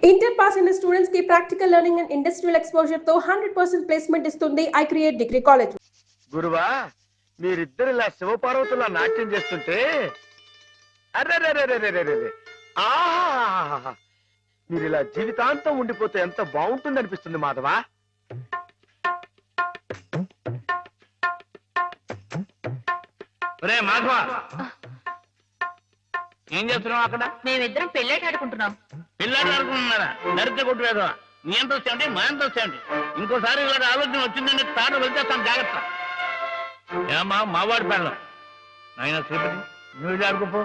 Inter pass in the students की practical learning and industrial exposure तो 100% placement ఇస్తుంది I create degree college. గురువా మీరిద్దరు ఇలా శివపార్వతుల నాట్యం చేస్తుంటే అర్రర్రర్రర్రర్రర్రర్ర ఆహా మీరు ఇలా జీవితాంతం ఉండిపోతే ఎంత బాగుంటుంది అనిపిస్తుంది మాధవా. ఒరే మాధవా ఏం చేస్తున్నావు అక్కడ? మేమిద్దరం పెళ్ళేట ఆడుకుంటున్నాం. పిల్లలు ఆడుకుంటున్నారా? నరిత కొట్టు వేదవా. నీ ఎంత వచ్చాయండి మా ఎంత వచ్చాయండి. ఇంకోసారి ఇలాంటి ఆలోచన వచ్చిందంటే తాడు వెళ్తేస్తాను జాగ్రత్త. ఏమా మావాడి పెళ్ళం నాయన శ్రీపతి నువ్వు ఆడుకోపో.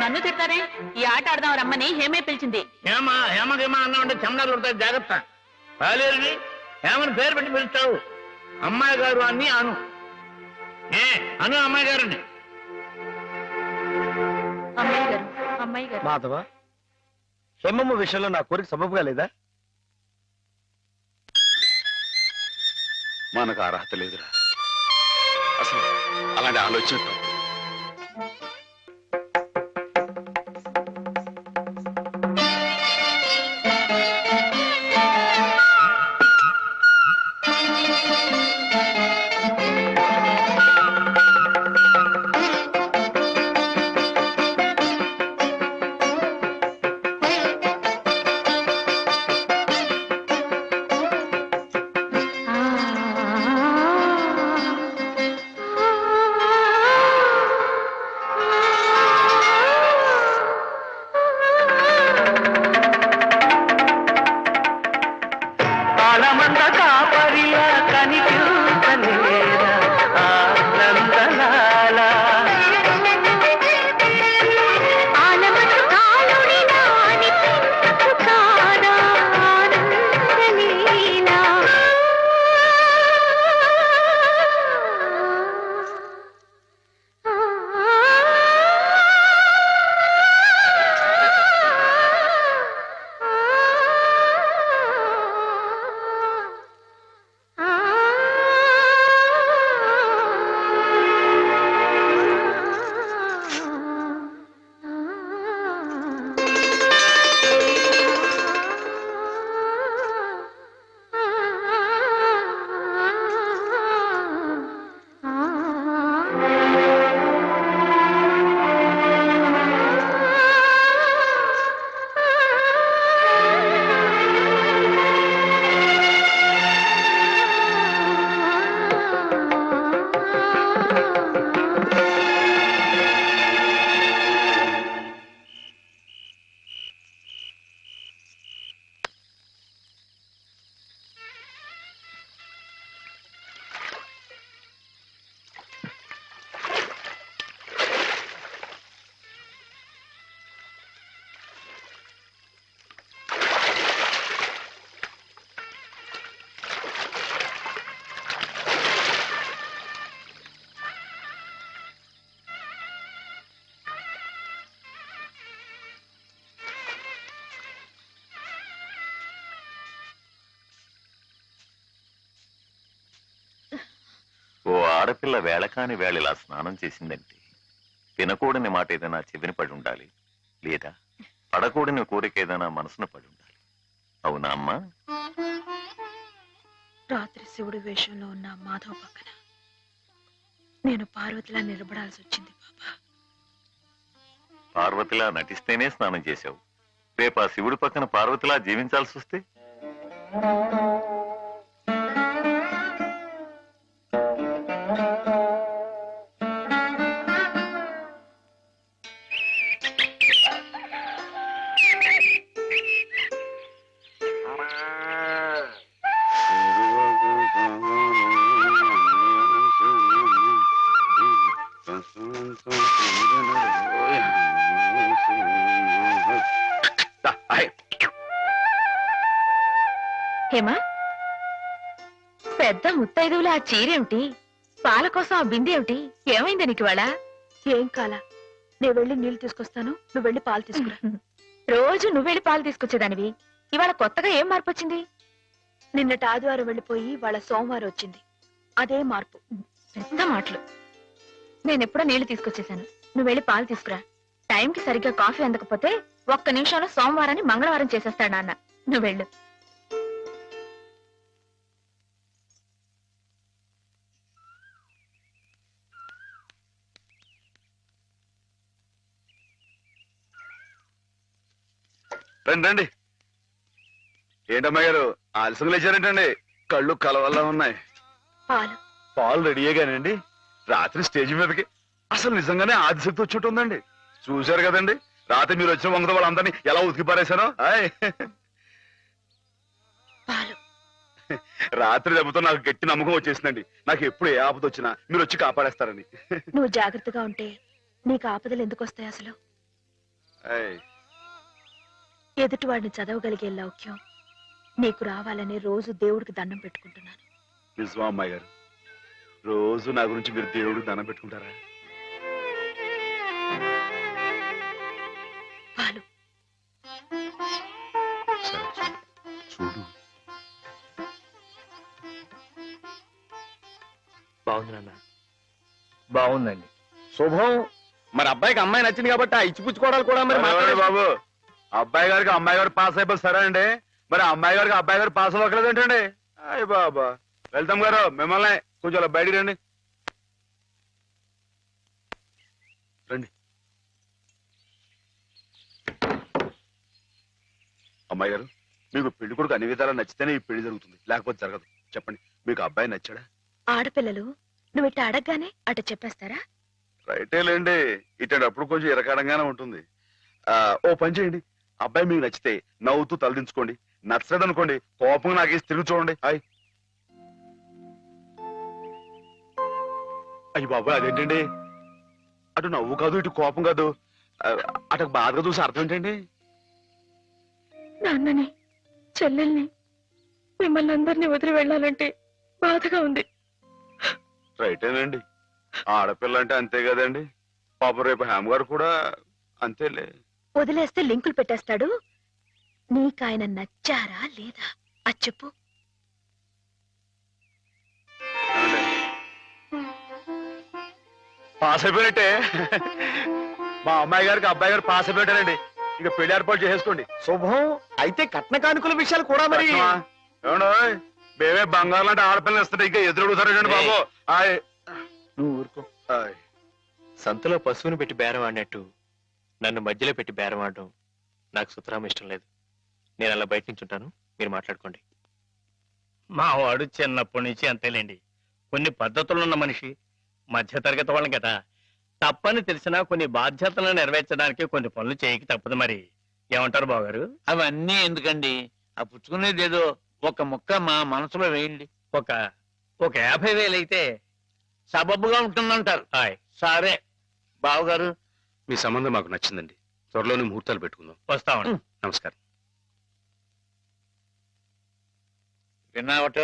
నన్ను తిడతారే? ఈ ఆట ఆడదాం రమ్మని హేమే పిలిచింది. హేమకేమా అన్నామంటే చెమడాలు పడతాయి జాగ్రత్త. పాలేరుని హేమని పేరు పెట్టి పిలుస్తావు. అమ్మాయి గారు అని అను. అను అమ్మాయి గారిని. అమ్మాయి గారు మాధవ హేమమ్మ విషయంలో నా కోరిక సబబుగా లేదా? మనకు అర్హత లేదురా. అసలు అలాంటి ఆలోచన ఆడపిల్ల వేళకాని వేళ ఇలా స్నానం చేసిందంటే తినకూడని మాట ఏదైనా చెవిని పడి ఉండాలి, లేదా పడకూడని కోరిక ఏదైనా మనసును పడి ఉండాలి. అవునా అమ్మా? రాత్రి శివుడి వేషంలో ఉన్న మాధవ్ పక్కన నేను పార్వతిలా నిలబడాల్సి వచ్చింది బాబా. పార్వతిలా నటిస్తేనే స్నానం చేశావు. రేపు ఆ శివుడి పక్కన పార్వతిలా జీవించాల్సి వస్తే? హేమా, పెద్ద ముత్తైదువులు ఆ చీరేమిటి? పాల కోసం ఆ బిందెేమిటి? ఏమైంది నీకు ఇవాళ? ఏం కాలా, నేను వెళ్ళి నీళ్లు తీసుకొస్తాను, నువ్వు వెళ్ళి పాలు తీసుకురా. రోజు నువ్వు వెళ్ళి పాలు తీసుకొచ్చేదానివి, ఇవాళ కొత్తగా ఏం మార్పు వచ్చింది? నిన్నటి ఆదివారం వెళ్ళిపోయి వాళ్ళ సోమవారం వచ్చింది, అదే మార్పు. పెద్ద మాటలు. నేనెప్పుడో నీళ్లు తీసుకొచ్చేసాను, నువ్వు వెళ్ళి పాలు తీసుకురా. టైంకి సరిగ్గా కాఫీ అందకపోతే ఒక్క నిమిషంలో సోమవారాన్ని మంగళవారం చేసేస్తాడు నాన్న. నువ్వు వెళ్ళు. రండి రండి. ఏంటమ్మాయి గారు ఆలస్యం లేచారేంటండి? కళ్ళు కలవల్లా ఉన్నాయి. పాలు. పాలు రెడీయేగానండి. రాత్రి స్టేజ్ మీదకి అసలు నిజంగానే ఆదిశక్తి వచ్చి ఉందండి. చూశారు కదండి రాత్రి మీరు వచ్చిన వంగత వాళ్ళందరినీ ఎలా ఉతికి పారేశానో. పాలు. రాత్రి దెబ్బతో నాకు గట్టి నమ్మకం వచ్చేసిందండి. నాకు ఎప్పుడు ఏ ఆపద వచ్చినా మీరు వచ్చి కాపాడేస్తారని. నువ్వు జాగ్రత్తగా ఉంటే నీకు ఆపదలు ఎందుకు వస్తాయి అసలు? ఆయ్. ఎదుటివాడిని చదవగలిగే లౌక్యం నీకు రావాలని రోజు దేవుడికి దండం పెట్టుకుంటున్నాను. నిజమా అమ్మాయి గారు? రోజు నా గురించి మీరు దేవుడికి దండం పెట్టుకుంటారా? పాలు. సరే, చూడు. బాగుంది నాన్న, బాగుందండి. శుభం. మరి అబ్బాయికి అమ్మాయి నచ్చింది కాబట్టి ఆ ఇచ్చిపుచ్చుకోవడాలు కూడా మరి మాట్లాడండి బాబు. అబ్బాయి గారికి అమ్మాయి గారు పాస్ అయిపోయి సరే అండి, మరి అమ్మాయి గారికి అబ్బాయి గారు పాస్ అవ్వట్లేదు ఏంటండి? అయ్య బాబా. వెళ్తాం గారు మిమ్మల్ని కొంచెం అలా బయటికి రండి. రండి. అమ్మాయి గారు మీకు పెళ్లి కొడుకు అన్ని విధాలా నచ్చితేనే ఈ పెళ్లి జరుగుతుంది, లేకపోతే జరగదు. చెప్పండి, మీకు అబ్బాయి నచ్చాడా? ఆడపిల్లలు నువ్వు ఇట్ట అడగగానే అట చెప్పేస్తారా? రైటే లేండి, ఇటప్పుడు కొంచెం ఇరకాడంగానే ఉంటుంది. ఓ పని చేయండి, అబ్బాయి మీకు నచ్చితే నవ్వుతూ తలదించుకోండి, నచ్చలేదు అనుకోండి కోపం నాకేసి తిరిగి చూడండి. హాయ్. అయ్యి బాబు అదేంటండి? అటు నవ్వు కాదు ఇటు కోపం కాదు, అటు బాధగా చూసి అర్థం ఏంటండి? నాన్నని చెల్లెల్ని మిమ్మల్ని అందరినీ వదిలి వెళ్ళాలంటే బాధగా ఉంది. రైటేనండి, ఆడపిల్ల అంటే అంతే కదండి. పాపం రేపు హేమ గారు కూడా అంతేలే. వదిలేస్తే లింకులు పెట్టేస్తాడు. నీకాయన నచ్చారా లేదా అది చెప్పు. పాస్ అయిపోయినట్టే. మా అమ్మాయి గారికి అబ్బాయి గారు పాస్ అయిపోయారండి. ఇక పెళ్లి ఏర్పాటు చేసేసుకోండి. శుభం. అయితే కట్న కానుకల విషయాలు కూడా మరి ఏమండో మేమే బంగారం లాంటి ఆడపిల్లలు ఇస్తుంటే ఇంకా ఎదురడుగుతారండి బాబు. నువ్వు ఊరుకో. సంతలో పశువుని పెట్టి బేరం ఆడినట్టు నన్ను మధ్యలో పెట్టి బేరం ఆడడం నాకు సుతరాం ఇష్టం లేదు. నేను అలా బయట నుంచి ఉంటాను, మీరు మాట్లాడుకోండి. మా వాడు చిన్నప్పటి నుంచి అంతేలేండి. కొన్ని పద్ధతులున్న మనిషి, మధ్యతరగతి వాళ్ళం కదా. తప్పని తెలిసినా కొన్ని బాధ్యతలను నెరవేర్చడానికి కొన్ని పనులు చేయక తప్పదు. మరి ఏమంటారు బావగారు? అవన్నీ ఎందుకండి, ఆ పుచ్చుకునేది ఏదో ఒక ముక్క మా మనసులో వేయండి. ఒక 50,000 అయితే సబబుగా ఉంటుందంటారు. హాయ్. సరే బావగారు, మీ సంబంధం మాకు నచ్చిందండి. త్వరలోనే ముహూర్తాలు పెట్టుకుందాం. వస్తామండి. నమస్కారం. విన్నావట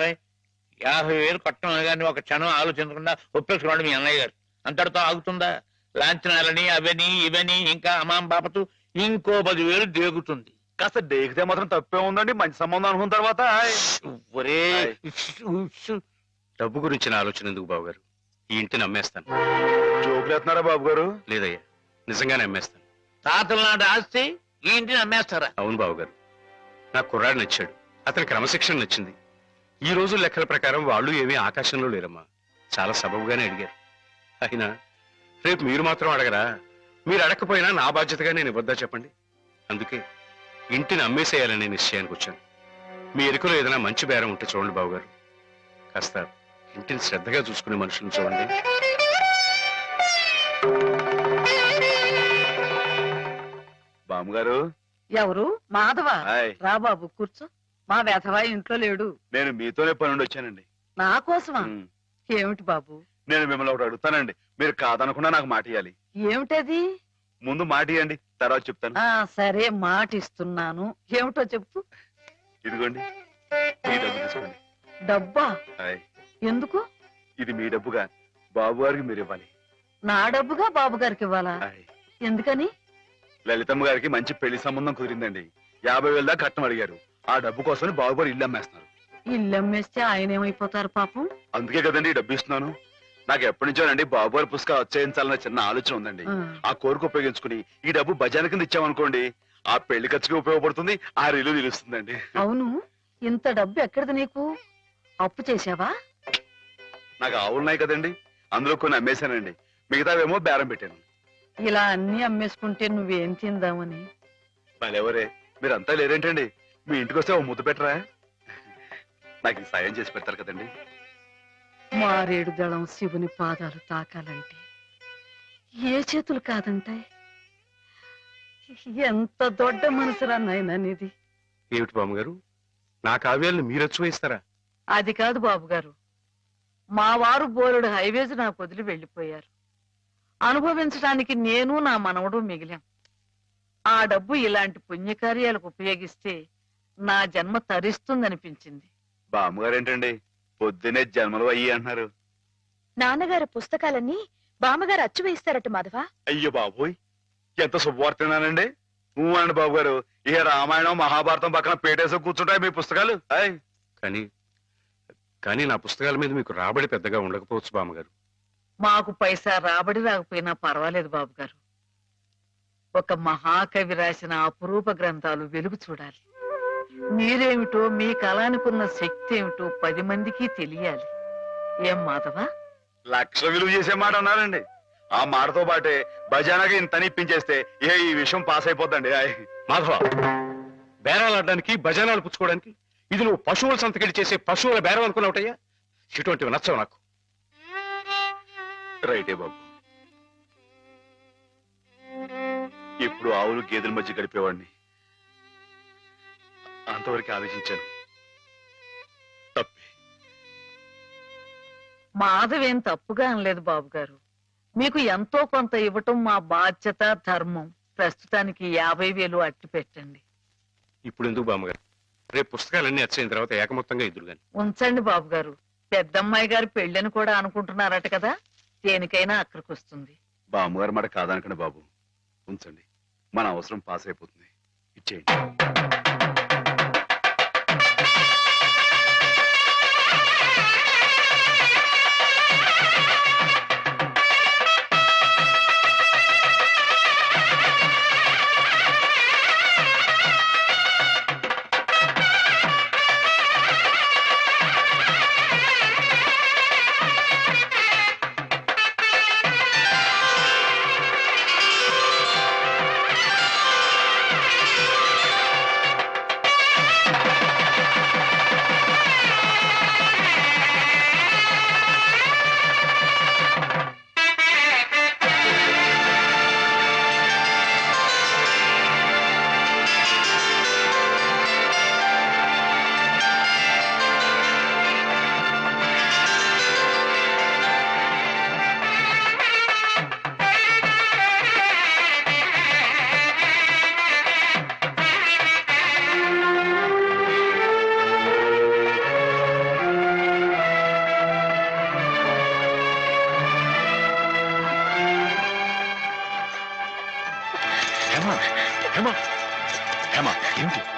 50,000 కట్టడం కానీ ఒక క్షణం ఆలోచించకుండా ఒప్పేసుకోండి మీ అన్నయ్య గారు. అంతటితో ఆగుతుందా? లాంఛనాలని అవని ఇవని ఇంకా అమాం బాపతు ఇంకో 10,000 దేగుతుంది. కాస్త డేకితే మాత్రం తప్పే ఉందండి, మంచి సంబంధం అనుకున్న తర్వాత. ఒరే డబ్బు గురించిన ఆలోచన ఎందుకు బాబుగారు? ఈ ఇంటిని అమ్మేస్తాను. జోకులు వేస్తున్నారా బాబు గారు? లేదయ్యా, నిజంగానే అమ్మేస్తాను. తాతల నాటి ఆస్తి ఈ ఇంటిని అమ్మేస్తారా? అవును బాబుగారు, నాకు కుర్రాడు నచ్చాడు, అతని క్రమశిక్షణ నచ్చింది. ఈ రోజు లెక్కల ప్రకారం వాళ్ళు ఏమీ ఆకాశంలో లేరమ్మా, చాలా సబబుగానే అడిగారు. అయినా రేపు మీరు మాత్రం అడగరా? మీరు అడగకపోయినా నా బాధ్యతగా నేను ఇవ్వద్దా చెప్పండి? అందుకే ఇంటిని అమ్మేసేయాలనే నిశ్చయానికి వచ్చాను. మీ ఎరుకలో ఏదైనా మంచి బేరం ఉంటే చూడండి బాబుగారు. కాస్త ఇంటిని శ్రద్ధగా చూసుకునే మనుషులను చూడండి. బామ్మగారు. ఎవరు? మాధవ. హాయ్. రా బాబు కూర్చో. మా వెధవా ఇంట్లో లేడు. నేను మీతోనే పని నుండి వచ్చానండి. నా కోసమా? ఉమ్. ఏమిటి బాబు? నేను మిమ్మల్ని ఒకటి అడుగుతానండి, మీరు కాదనకుండా నాకు మాట ఇవ్వాలి. ఏమిటది? ముందు మాట ఇవ్వండి, తర్వాత చెప్తాను. సరే మాట ఇస్తున్నాను. ఏమిటో చెప్పు. ఇదిగోండి, మీ డబ్బు తీసుకోండి. డబ్బా? హాయ్. ఎందుకు? ఇది మీ డబ్బుగా బాబు గారికి మీరు ఇవ్వాలి. నా డబ్బుగా బాబు గారికి ఇవ్వాలా? హాయ్. ఎందుకని? లలితమ్మ గారికి మంచి పెళ్లి సంబంధం కుదిరిందండి. 50,000 దాకా కట్నం అడిగారు. ఆ డబ్బు కోసం బాబు గారు ఇల్లు అమ్మేస్తున్నారు. ఇల్లు అమ్మేస్తే ఆయన ఏమైపోతారు పాపం? అందుకే కదండి ఈ డబ్బు ఇస్తున్నాను. నాకు ఎప్పటి నుంచోనండి బాబు గారి పుస్తకం వచ్చేయించాలన్న చిన్న ఆలోచన ఉందండి. ఆ కోరిక ఉపయోగించుకుని ఈ డబ్బు బజార్ కింద ఇచ్చామనుకోండి, ఆ పెళ్లి ఖర్చుకి ఉపయోగపడుతుంది, ఆ రీలు నిలుస్తుందండి. అవును, ఇంత డబ్బు ఎక్కడిది నీకు? అప్పు చేశావా? నాకు ఆవులున్నాయి కదండి, అందులో కొన్ని అమ్మేశానండి, మిగతావేమో బేరం పెట్టాను. ఇలా అన్ని అమ్మేసుకుంటే నువ్వేం తిందామని. మళ్ళెవరే మీరంతా లేరేంటండి? మీ ఇంటికి వస్తే ఓ ముద్దు పెట్టరా? నాకు ఈ సాయం చేసి పెడతారు కదండి. మారేడు దళం శివుని పాదాలు తాకాలంటే ఏ చేతులు కాదంటాయి? ఎంత దొడ్డ మనసురా నాయనా నీది. ఏమిటి బామ్మగారు, నా కావ్యాలను మీరు వేస్తారా? అది కాదు బాబు గారు, మా వారు బోరుడు హైవేస్ నాకు వదిలి వెళ్ళిపోయారు. అనుభవించడానికి నేను నా మనవడు మిగిలాం. ఆ డబ్బు ఇలాంటి పుణ్యకార్యాలకు ఉపయోగిస్తే నా జన్మ తరిస్తుందనిపించింది. బామ్మగారు ఏంటండి పొద్దునే జన్మలు అయ్యి అంటున్నారు? నాన్నగారు పుస్తకాలన్నీ బామ్మగారు అచ్చు వేయిస్తారట మాధవ. అయ్యో బాబోయ్, ఎంత శుభవార్తనానండి. అండి బాబు గారు, ఇక రామాయణం మహాభారతం పక్కన పేటేసో కూర్చుంటాయి మీ పుస్తకాలు. కానీ నా పుస్తకాల మీద మీకు రాబడి పెద్దగా ఉండకపోవచ్చు బామ్మగారు. మాకు పైసా రాబడి రాకపోయినా పర్వాలేదు బాబు గారు. ఒక మహాకవి రాసిన అపురూప గ్రంథాలు వెలుగు చూడాలి. మీరేమిటో, మీ కళానికున్న శక్తి ఏమిటో 10 మందికి తెలియాలి. ఏం మాధవా? లక్ష విలువ చేసే మాట అన్నారండి. ఆ మాటతో పాటే భజానాగా ఇంత ఇప్పించేస్తే ఈ విషయం పాస్ అయిపోద్దండి. మాధవ, బేరాలు ఆడడానికి భజనాలు పుచ్చుకోవడానికి ఇది నువ్వు పశువుల సంతకెళ్ళి చేసే పశువుల బేరం అనుకున్నావుటయ్యా? ఇటువంటివి నచ్చవు నాకు. రైటే బాబు, ఇప్పుడు ఆవులు గేదెల మధ్య గడిపేవాడిని, అంతవరకు ఆలోచించాను. తప్పే. మాధవేం తప్పుగా అనలేదు బాబు గారు. మీకు ఎంతో కొంత ఇవ్వటం మా బాధ్యత, ధర్మం. ప్రస్తుతానికి 50,000 అట్టి పెట్టండి. ఇప్పుడు ఎందుకు బామ్మగారు? రేపు పుస్తకాలన్నీ వచ్చైన తర్వాత ఏకమొత్తంగా ఇద్దరు గాని ఉంచండి బాబు గారు. పెద్దమ్మాయి గారి పెళ్ళని కూడా అనుకుంటున్నారట కదా, దేనికైనా అక్కడికి వస్తుంది. బామ్మగారు మాట కాదనకండి బాబు, ఉంచండి. మన అవసరం పాస్ అయిపోతుంది, ఇచ్చేయండి.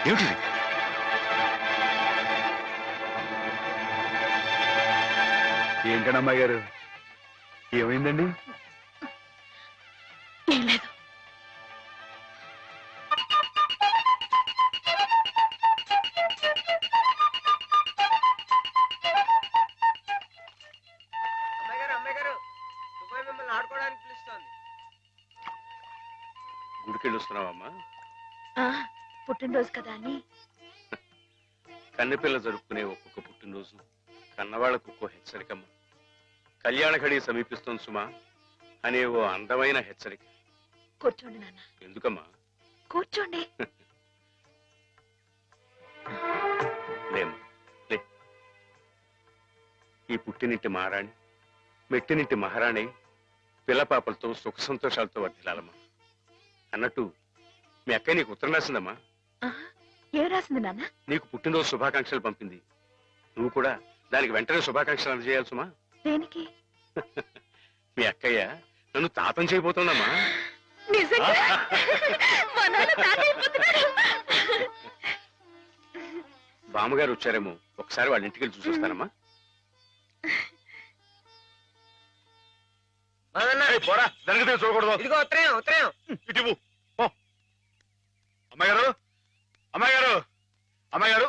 ఏమిటి? ఏంటండి అమ్మాయి గారు, ఏమైందండి? ఏం లేదు. గుడికెళ్ళి వస్తున్నావమ్మా? పుట్టినరోజు కదా అని. కన్నెపిల్ల జరుపుకునే ఒక్కొక్క పుట్టినరోజు కన్నవాళ్లకు ఒక్కో హెచ్చరికమ్మా. కళ్యాణ ఘడి సమీపిస్తుంది సుమా అనే ఓ అందమైన హెచ్చరిక. కూర్చోండి నాన్న. ఎందుకమ్మా? కూర్చోండి. లేమ్మా, లే. ఈ పుట్టినింటి మహారాణి, మెట్టినింటి మహారాణి పిల్లపాపలతో సుఖ సంతోషాలతో వర్ధిల్లాలమ్మా. అన్నట్టు మీ అక్కయ్య నీకు ఉత్తరం రాసిందమ్మా. ఏం రాసింది నాన్న? నీకు పుట్టినరోజు శుభాకాంక్షలు పంపింది. నువ్వు కూడా దానికి వెంటనే శుభాకాంక్షలు అందజేయాలి సుమా. దేనికి? మీ అక్కయ్య నన్ను తాతం చేయబోతోందమ్మా. బామ్మగారు వచ్చారేమో, ఒకసారి వాళ్ళ ఇంటికి వెళ్ళి చూసొస్తానమ్మా. పోరా వెనక తిరిగి చూడకూడదు. ఇదిగో ఉత్తరం ఉత్తరం. ఇటు ఇవ్వు. పో. అమ్మాయి గారు అమ్మాయి గారు అమ్మాయి గారు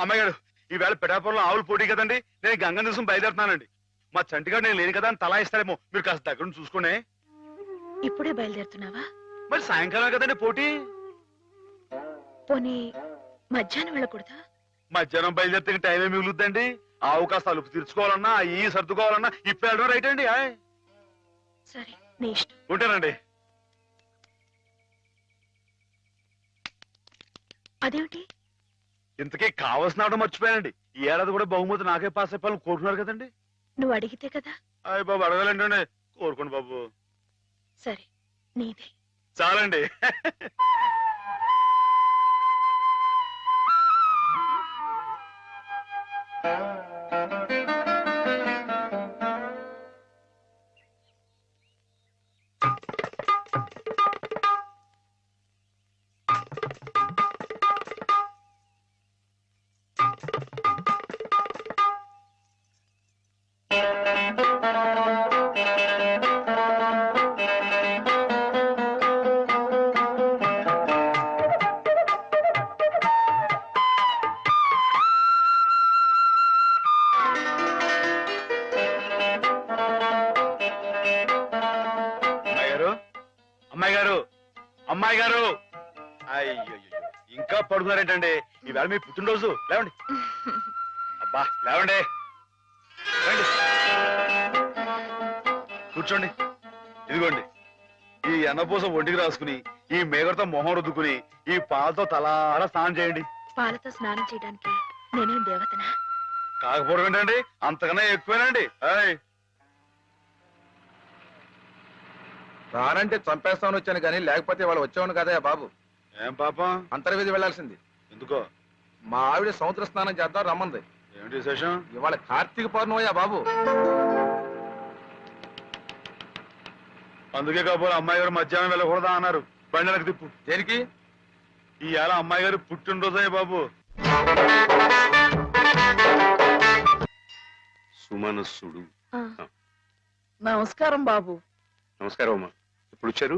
అమ్మాయి గారు ఈవేళ పిఠాపురంలో ఆవులు పోటీ కదండి. నేను గంగ దివసం బయలుదేరుతున్నానండి. మా చంటిగాడు నేను లేని కదా అని తలా ఇస్తారేమో. మీరు కాస్త దగ్గర నుంచి చూసుకోండి. ఇప్పుడే బయలుదేరుతున్నావా? మరి సాయంకాలం కదండి పోటీ. పోనీ మధ్యాహ్నం వెళ్ళకూడదా? మధ్యాహ్నం బయలుదేరితే టైం ఏమి మిగులుద్దండి. ఆవు కాస్త అలుపు తీర్చుకోవాలన్నా ఈ సర్దుకోవాలన్నా ఇప్పుడు వెళ్ళడం రైట్ అండి. సరే నీ ఇష్టం. ఉంటానండి. అదేమిటి? ఇంతకీ కావాల్సిన ఆవడం మర్చిపోయానండి. ఈ ఏడాది కూడా బహుమతి నాకే పాస్ అయిపోవాలని కోరుకున్నారు కదండి. నువ్వు అడిగితే కదా. అయ్య బాబు అడగాలండి. కోరుకోండి బాబు. సరే నీదే. చాలండి. అమ్మాయి గారు అమ్మాయి గారు అయ్యో ఇంకా పడుకున్నారేంటండి? ఈవేళ మీ పుట్టినరోజు. లేవండి. అబ్బా లేవండి. రండి కూర్చోండి. ఇదిగోండి ఈ ఎన్నపూస ఒంటికి రాసుకుని ఈ మేగడతో మొహం రుద్దుకుని ఈ పాలతో తలారా స్నానం చేయండి. పాలతో స్నానం చేయడానికి నేనేం దేవతనా? కాకపోవడం ఏంటండి, అంతకన్నా ఎక్కువేనండి. రానంటే చంపేస్తామని వచ్చాను కానీ లేకపోతే వాళ్ళు వచ్చేవాను కదా బాబు. ఏం పాపం? అంతర్వేది వెళ్లాల్సింది. ఎందుకో? మా ఆవిడ సముద్ర స్నానం చేద్దాం రమ్మంది. ఏమిటి విశేషం? ఇవాళ కార్తీక పౌర్ణమయ్యా బాబు. అందుకే కాబోలు అమ్మాయి గారు మధ్యాహ్నం వెళ్ళకూడదా అన్నారు. బండి తిప్పు. దేనికి? ఈ ఏళ అమ్మాయి గారు పుట్టినరోజే బాబు. సుమనస్సుడు. నమస్కారం బాబు. నమస్కారం అమ్మా. ఎప్పుడు వచ్చారు?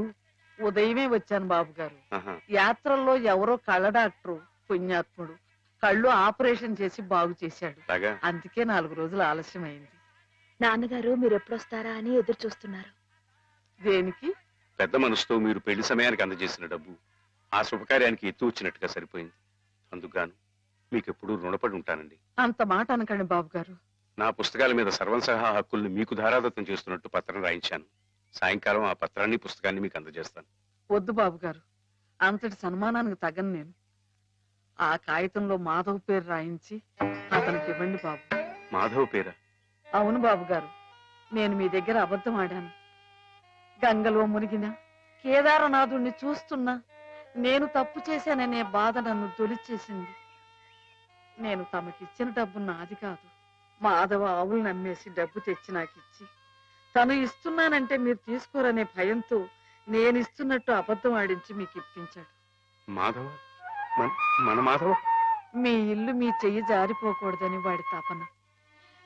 ఉదయమే వచ్చాను బాబు గారు. ఆహా. యాత్రల్లో ఎవరో కళ్ళ డాక్టరు పుణ్యాత్ముడు కళ్ళు ఆపరేషన్ చేసి బాగు చేశాడు. అలాగా? అందుకే 4 రోజులు ఆలస్యమైంది. నాన్నగారు మీరు ఎప్పుడొస్తారా అని ఎదురు చూస్తున్నారు. దేనికి? పెద్ద మనసుతో మీరు పెళ్లి సమయానికి అందజేసిన డబ్బు ఆ శుభకార్యానికి ఎత్తు వచ్చినట్టుగా సరిపోయింది. అందుకుగాను మీకెప్పుడు రుణపడి ఉంటానండి. అంత మాట అనకండి బాబు గారు. నా పుస్తకాల మీద సర్వసహా హక్కుల్ని మీకు ధారాదత్తం చేస్తున్నట్టు పత్రం రాయించాను. సాయంకాలం ఆ పత్రాన్ని పుస్తకాన్ని మీకు అందజేస్తాను. వద్దు బాబు గారు, అంతటి సన్మానానికి తగను నేను. ఆ కాగితంలో మాధవ్ పేరు రాయించి అతనికి ఇవ్వండి బాబు. మాధవ్ పేరా? అవును బాబు గారు, నేను మీ దగ్గర అబద్ధం ఆడాను. గంగలో మునిగిన కేదారనాథుణ్ణి చూస్తున్నా నేను తప్పు చేశాననే బాధ నన్ను తొలిచేసింది. నేను తమకిచ్చిన డబ్బు నాది కాదు. మాధవ ఆవులు నమ్మేసి డబ్బు తెచ్చి నాకిచ్చి తను ఇస్తున్నానంటే మీరు తీసుకోరనే భయంతో నేను ఇస్తున్నట్టు అబద్ధం ఆడించి మీకు ఇప్పించాడు. మాధవ? మన మాధవ? మీ ఇల్లు మీ చెయ్యి జారిపోకూడదని వాడి తపన.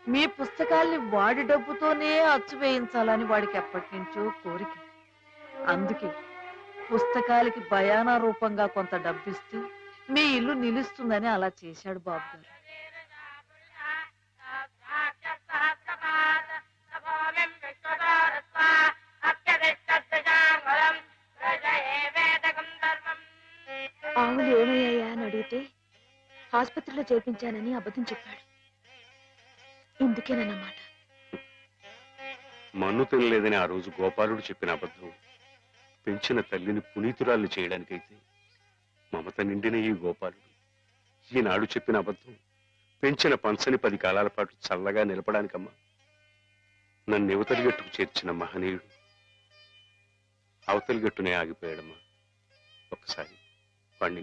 మీ పుస్తకాల్ని వాడి డబ్బుతోనే అచ్చు వేయించాలని వాడికి ఎప్పటి నుంచో కోరిక. అందుకే పుస్తకాలకి బయానా రూపంగా కొంత డబ్బిస్తే మీ ఇల్లు నిలుస్తుందని అలా చేశాడు బాబు గారు. ఆవులు ఏమయ్యాయా అని అడిగితే ఆసుపత్రిలో చేర్పించానని అబద్ధం చెప్పాడు. ఇందుకేనన్నమాట. మన్ను తినలేదని ఆ రోజు గోపాలుడు చెప్పిన అబద్ధం పెంచిన తల్లిని పునీతురాల్ని చేయడానికైతే మమత నిండిన ఈ గోపాలుడు ఈనాడు చెప్పిన అబద్ధం పెంచిన పంచని 10 కాలాల పాటు చల్లగా నిలపడానికమ్మా. నన్ను యువతలి గట్టుకు చేర్చిన మహనీయుడు అవతలి గట్టునే ఆగిపోయాడమ్మా. ఒక్కసారి వాణ్ణి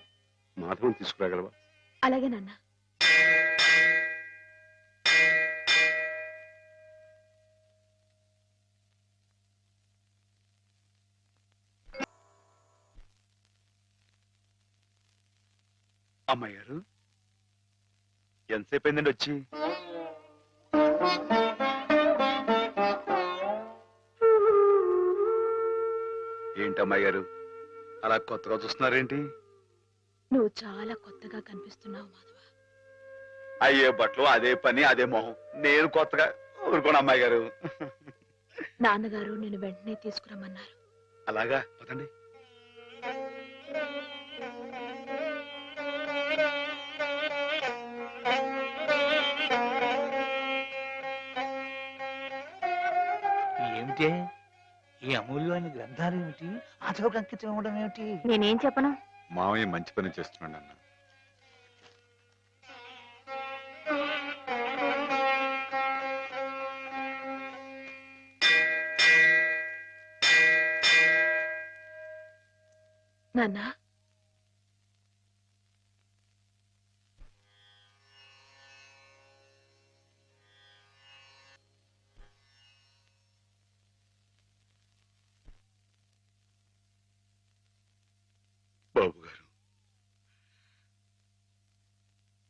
మాధవం తీసుకురాగలవా? అలాగే నాన్న. అమ్మాయి గారు ఎంతసేపు అయిందండి వచ్చి? ఏంటి అమ్మాయి గారు అలా కొత్తగా చూస్తున్నారేంటి? నువ్వు చాలా కొత్తగా కనిపిస్తున్నావు మాధవ. అయ్యే బట్టలు అదే పని అదే మొహం, నేను కొత్తగా ఊరుకోను అమ్మాయి గారు. నాన్నగారు నిన్ను వెంటనే తీసుకురమ్మన్నారు. అలాగా పదండి. ఏమిటి ఈ అమూల్యమైన గ్రంథాలు ఏమిటి? ఆచోకు అంకితం ఇవ్వడం ఏమిటి? నేనేం చెప్పను. మామయ్య మంచి పని చేస్తున్నాడు అన్న. నాన్న, బాబు గారు,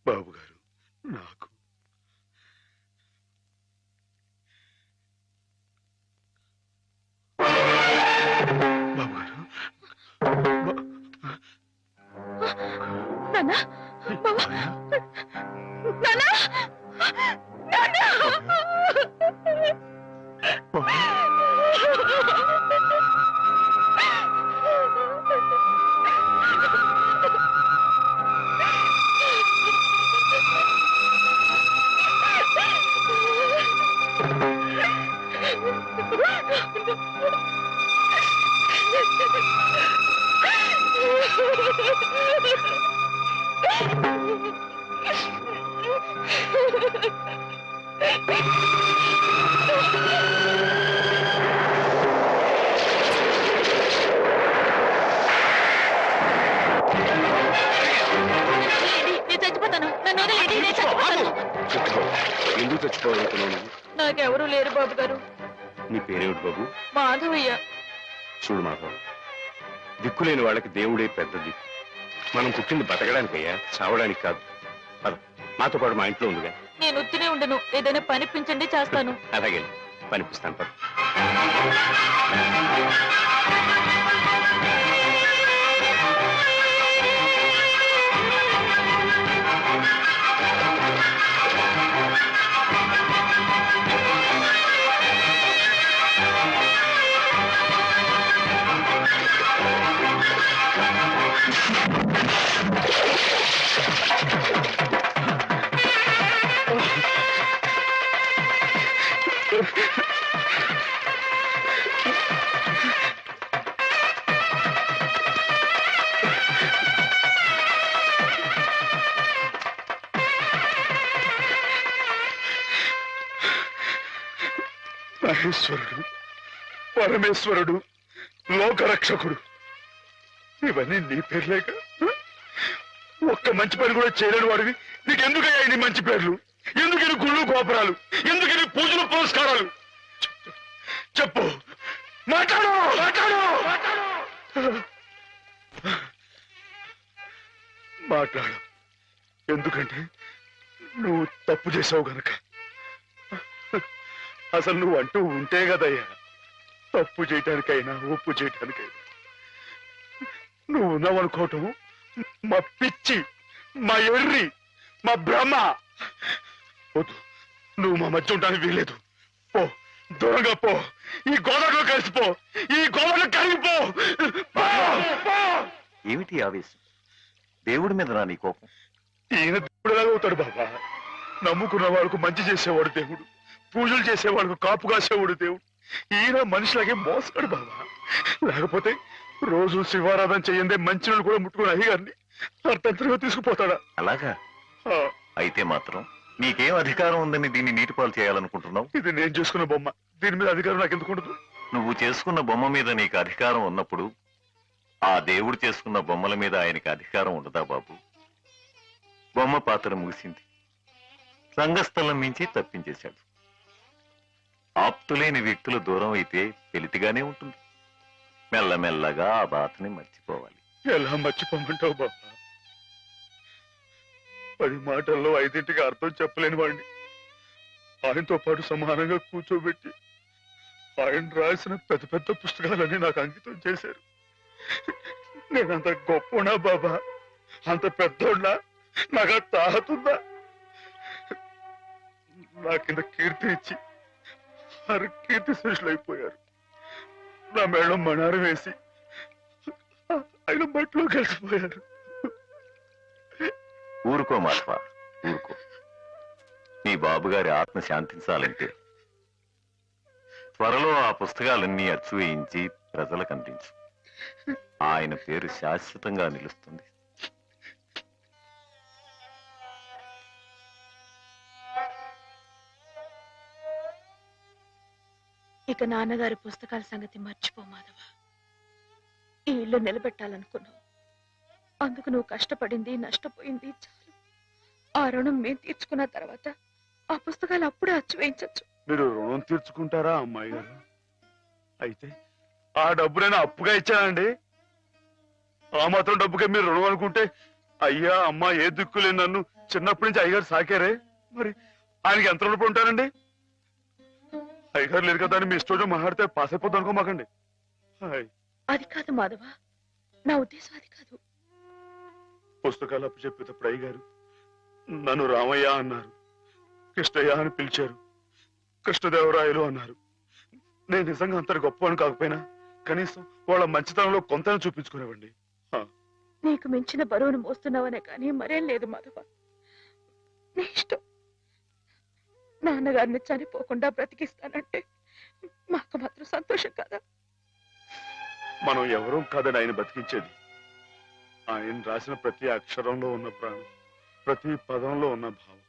బాబు గారు, నాకు బాబు గారు, నాన్న, బావ, నాన్న, ఎందుకు చచ్చిపోవాలనుకున్నాను? నాకెవరూ లేరు బాబు గారు. నీ పేరేమిటి బాబు? మాధవయ్య. చూడు మాధవ్, దిక్కులేని వాళ్ళకి దేవుడే పెద్ద దిక్కు. మనం పుట్టింది బతకడానికయ్యా, చావడానికి కాదు. పద, మాతో పాటు మా ఇంట్లో ఉందిగా. నేను ఉత్తినే ఉండను, ఏదైనా పనిపించండి, చేస్తాను. అలాగే పనిపిస్తాను. పద. మహేశ్వరుడు, పరమేశ్వరుడు, లోకరక్షకుడు, ఇవన్నీ నీ పేర్లేక? ఒక్క మంచి పని కూడా చేయలేని వాడివి నీకెందుకయ్యా ఇన్ని మంచి పేర్లు? ఎందుకని గుళ్ళు గోపురాలు? ఎందుకని పూజలు పురస్కారాలు? చెప్పు, మాట్లాడు, మాట్లాడు, మాట్లాడు. ఎందుకంటే నువ్వు తప్పు చేసావు గనక. అసలు నువ్వు అంటూ ఉంటే కదయ్యా తప్పు చేయటానికైనా ఒప్పు చేయటానికైనా. నువ్వు ఉన్నావనుకోవటం మా పిచ్చి, మా ఎర్రి, మా భ్రమ. వద్దు, నువ్వు మా మధ్య ఉండడానికి వీల్లేదు. పో, దూరంగా పో, ఈ గోదావరిలో కలిసిపో, ఈ గోదావరిలో కలిగిపో. ఏమిటి ఆవేశం? దేవుడి మీద నా నీ కోపం? ఈయన దేవుడులాగా అవుతాడు బాబా. నమ్ముకున్న వాళ్ళకు మంచి చేసేవాడు దేవుడు, పూజలు చేసేవాళ్ళకు కాపు కాసేవాడు దేవుడు. ఈయన మనిషిలాగే మోసాడు బాబా. లేకపోతే రోజు శివారాధన చెయ్యందే మంచి కూడా ముట్టుకుని అయ్యగారిని అర్థంతరంగా తీసుకుపోతాడా? అలాగా అయితే మాత్రం నీకేం అధికారం ఉందని దీన్ని నీటిపాలు చేయాలనుకుంటున్నావు? ఇది నేను చేసుకున్న బొమ్మ, దీని మీద అధికారం నాకు ఎందుకు ఉండదు? నువ్వు చేసుకున్న బొమ్మ మీద నీకు అధికారం ఉన్నప్పుడు ఆ దేవుడు చేసుకున్న బొమ్మల మీద ఆయనకి అధికారం ఉండదా బాబు? బొమ్మ పాత్ర ముగిసింది, రంగస్థలం మించి తప్పించేశాడు. ఆప్తులేని వ్యక్తులు దూరం అయితే వెలితిగానే ఉంటుంది. మెల్లమెల్లగా ఆ బాధని మర్చిపోవాలి. ఎలా మర్చిపోమంటావు బాబా? 10 మాటల్లో 5ంటికి అర్థం చెప్పలేని వాడిని ఆయనతో పాటు సమానంగా కూర్చోబెట్టి ఆయన రాసిన పెద్ద పెద్ద పుస్తకాలన్నీ నాకు అంకితం చేశారు. నేనంత గొప్పనా బాబా? అంత పెద్దోడ్లా? నాకు తాగుతుందా? నా కింద కీర్తి ఇచ్చి వారు కీర్తి శిష్యులు అయిపోయారు. నా మేడం మణారు వేసి ఆయన బట్టలో కలిసిపోయారు. ఊరుకో మాధవ, ఊరుకో. నీ బాబుగారి ఆత్మ శాంతించాలంటే త్వరలో ఆ పుస్తకాలన్నీ అచ్చు వేయించి ప్రజలకు అందించు. ఆయన పేరు శాశ్వతంగా నిలుస్తుంది. ఇక నాన్నగారి పుస్తకాల సంగతి మర్చిపో మాధవ. ఈ ఇల్లు నిలబెట్టాలనుకున్నావు, అందుకు నువ్వు కష్టపడింది నష్టపోయింది చాలు. ఆ రుణం మేము తీర్చుకున్న తర్వాత ఆ పుస్తకాలు అప్పుడే అచ్చు వేయించచ్చు. మీరు రుణం తీర్చుకుంటారా అమ్మాయి గారు? అయితే ఆ డబ్బు నేను అప్పుగా ఇచ్చానండి. ఆ మాత్రం డబ్బుకే మీరు రుణం అనుకుంటే, అయ్యా అమ్మా ఏ దిక్కులేని నన్ను చిన్నప్పటి నుంచి అయ్యగారు సాకారే, మరి ఆయనకి ఎంత రుణపడి ఉంటానండి? అయ్యగారు లేదు కదా అని మీ ఇష్టం మాట్లాడితే పాస్ అయిపోద్ది అనుకోమాకండి. అది కాదు మాధవ, నా ఉద్దేశం అది కాదు. పుస్తకాలు అప్పు చెప్పేటప్పుడు అయ్యగారు నన్ను రామయ్య అన్నారు, కృష్ణయ్య అని పిలిచారు, కృష్ణదేవరాయలు అన్నారు. నేను నిజంగా అంత గొప్పవాడిని కాకపోయినా కనీసం వాళ్ళ మంచితనంలో కొంత చూపించుకునేవండి. నీకు మించిన బరువును మోస్తున్నావనే కానీ మరేం లేదు మాధవ. నీ ఇష్టం. నాన్నగారిని చనిపోకుండా బ్రతికిస్తానంటే మాకు మాత్రం సంతోషం కదా. మనం ఎవరూ కాదని ఆయన బతికించేది. ఆయన రాసిన ప్రతి అక్షరంలో ఉన్న ప్రాణం, ప్రతి పదంలో ఉన్న భావం.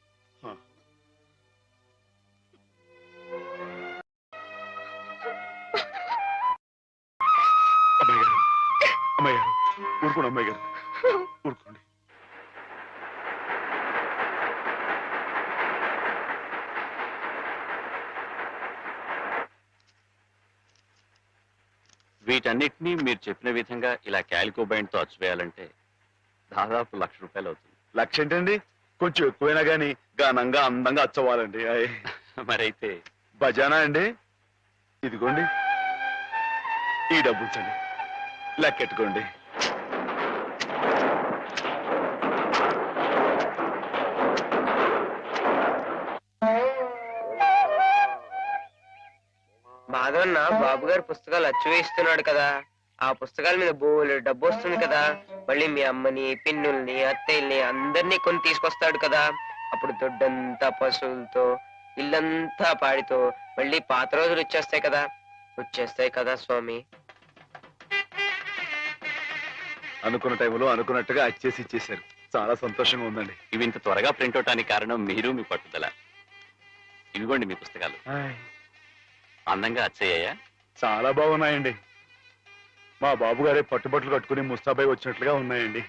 అమ్మాయి గారు, అమ్మాయి గారు, ఊరుకోండి అమ్మాయి గారు, ఊరుకోండి. వీటన్నిటినీ మీరు చెప్పిన విధంగా ఇలా క్యాలికో బైండ్ తో అచ్చువేయాలంటే దాదాపు ₹1,00,000 అవుతుంది. లక్ష ఏంటండి? కొంచెం ఎక్కువైనా గానీ ఘనంగా అందంగా అచ్చవ్వాలండి. మరైతే బజానా అండి. ఇదిగోండి ఈ డబ్బు ఉంచండి, లెక్కెట్టుకోండి. మాధవన్న బాబు గారు పుస్తకాలు అచ్చు వేస్తున్నాడు కదా, ఆ పుస్తకాల మీద బోలు డబ్బు వస్తుంది కదా. మళ్ళీ మీ అమ్మని, పిన్నుల్ని, అత్తయ్యల్ని అందరినీ కొని తీసుకొస్తాడు కదా. అప్పుడు దొడ్డంతా పశువులతో, ఇల్లంతా పాడితో మళ్ళీ పాత రోజులు వచ్చేస్తాయి కదా. వచ్చేస్తాయి కదా స్వామి. అనుకున్న టైంలో అనుకున్నట్టుగా అచ్చేసి ఇచ్చేశారు. చాలా సంతోషంగా ఉందండి. ఇవి ఇంత త్వరగా ప్రింట్ అవటానికి కారణం మీరు, మీ పట్టుదల. ఇవిగోండి మీ పుస్తకాలు. అందంగా అచ్చయ్యాయా? చాలా బాగున్నాయండి. మా బాబు గారే పట్టుబట్టలు కట్టుకుని ముస్తాబాయి వచ్చినట్లుగా ఉన్నాయండి.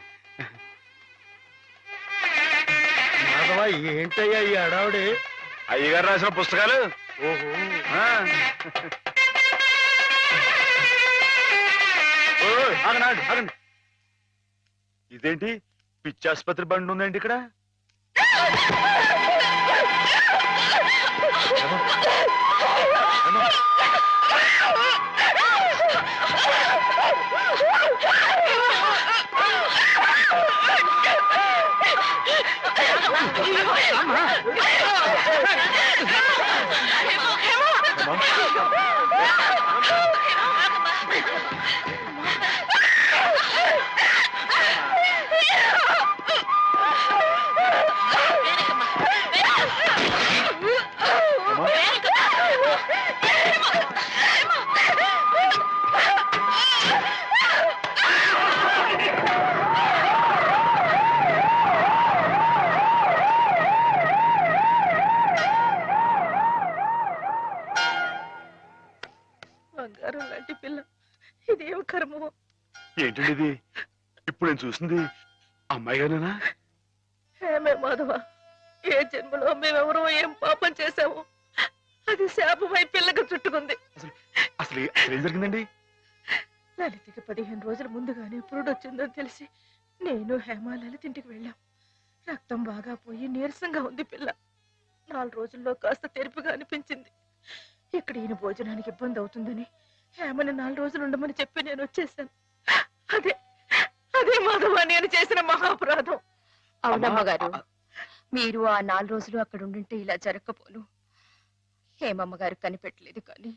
ఏంటయ్యా ఈ అడావుడి? అయ్యగారు రాసిన పుస్తకాలు. ఓహో, ఆగండి ఆగండి. ఇదేంటి పిచ్చాసుపత్రి బండి ఉందండి ఇక్కడ? బంగారం లాంటి పిల్ల, ఇదేం కర్మో. ఏంటండి ఇది? ఇప్పుడు నేను చూసింది అమ్మాయి గారేనా? ఏమే మాధవ, ఏ జన్మలో మేమెవరో ఏం పాపం చేశాము, అది శాపమై పిల్లకు చుట్టుకుంది. అసలు ఏం జరిగిందండి? లలితకి 15 రోజుల ముందుగానే పురుడొచ్చిందని తెలిసి నేను హేమ లలిత ఇంటికి వెళ్ళాం. రక్తం బాగా పోయి నీరసంగా ఉంది పిల్ల. 4 రోజుల్లో కాస్త తెరుపుగా అనిపించింది. ఇక్కడ ఈయన భోజనానికి ఇబ్బంది అవుతుందని హేమని 4 రోజులు ఉండమని చెప్పి నేను వచ్చేసాను. అదే అదే మాధవ నేను చేసిన మహాపరాధం. అవునమ్మ గారు, మీరు ఆ 4 రోజులు అక్కడ ఉండుంటే ఇలా జరగకపోను. హేమమ్మగారు కనిపెట్టలేదు కానీ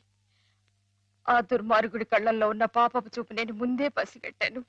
ఆ దుర్మార్గుడి కళ్ళల్లో ఉన్న పాపపు చూపు నేను ముందే పసిగట్టాను.